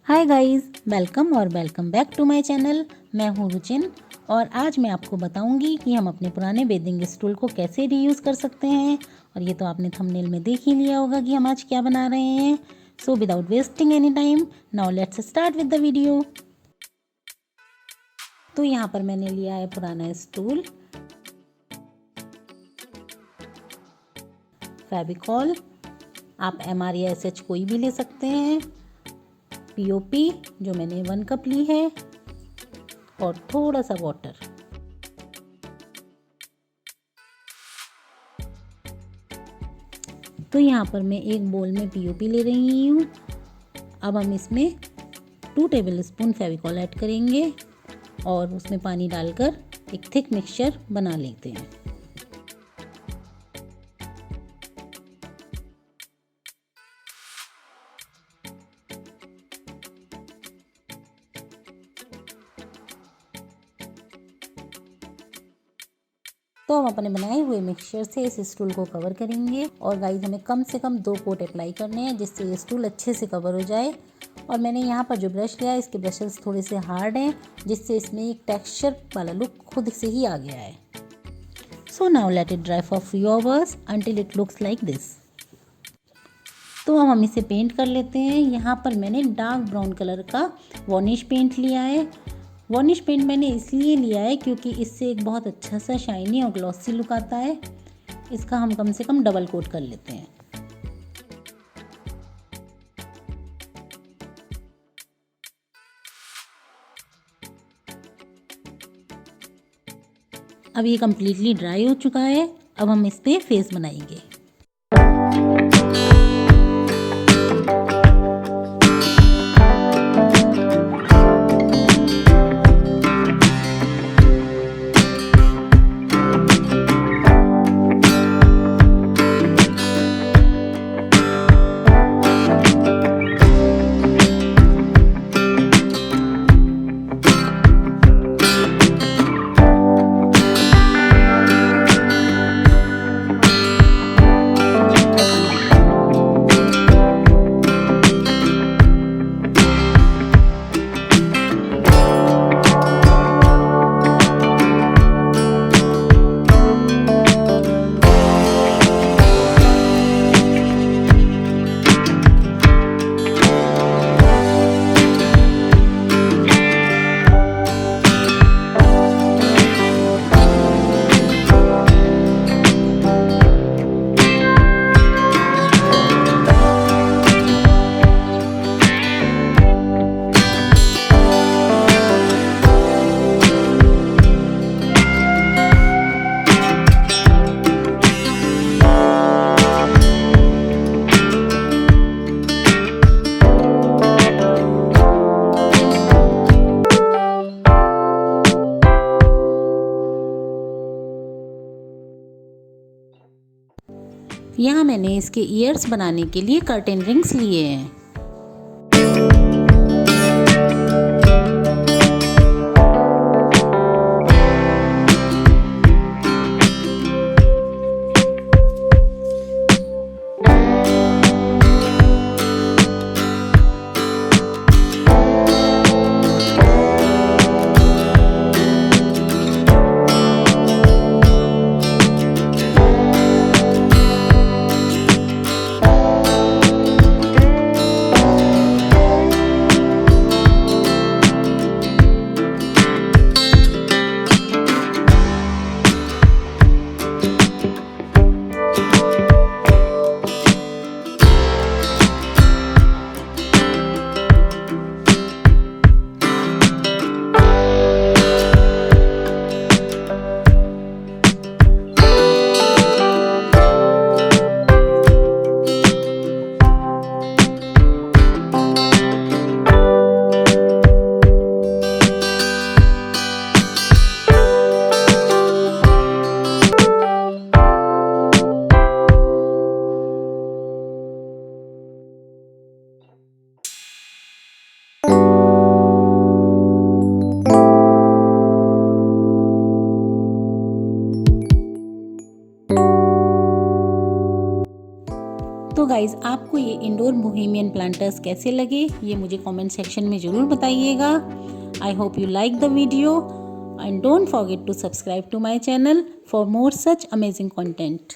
Hi guys, welcome back to my channel. मैं हूँ रुचिन और आज मैं आपको बताऊंगी कि हम अपने पुराने बेदिंग स्टूल को कैसे रीयूज़ कर सकते हैं। और ये तो आपने थंबनेल में देख ही लिया होगा कि हम आज क्या बना रहे हैं। So without wasting any time, now let's start with the video. तो यहाँ पर मैंने लिया है पुराना स्टूल, फेविकॉल, आप MR या SH कोई भी ले सकते हैं, POP जो मैंने 1 कप ली है और थोड़ा सा वाटर। तो यहाँ पर मैं एक बोल में POP ले रही हूँ। अब हम इसमें 2 टेबलस्पून फेविकॉल ऐड करेंगे और उसमें पानी डालकर एक थिक मिक्सचर बना लेते हैं। तो हम अपने बनाए हुए मिक्सचर से इस स्टूल को कवर करेंगे और गाइस हमें कम से कम 2 कोट अप्लाई करने हैं जिससे ये स्टूल अच्छे से कवर हो जाए। और मैंने यहाँ पर जो ब्रश लिया है इसके ब्रशेस थोड़े से हार्ड हैं जिससे इसमें एक टेक्सचर वाला लुक खुद से ही आ गया है। So now let it dry for few hours until it looks like this. तो हम इसे पेंट कर लेते हैं। यहाँ पर मैंने डार्क ब्राउन कलर का वार्निश पेंट लिया है। वार्निश पेंट मैंने इसलिए लिया है क्योंकि इससे एक बहुत अच्छा सा शाइनी और ग्लॉसी लुक आता है। इसका हम कम से कम डबल कोट कर लेते हैं। अब ये कम्प्लीटली ड्राई हो चुका है। अब हम इस पे फेस बनाएंगे। यहाँ मैंने इसके ईयर्स बनाने के लिए कर्टेन रिंग्स लिए हैं। गाइज आपको ये इंडोर बोहेमियन प्लांटर्स कैसे लगे ये मुझे कमेंट सेक्शन में ज़रूर बताइएगा। I hope you like the video and don't forget to subscribe to my channel for more such amazing content.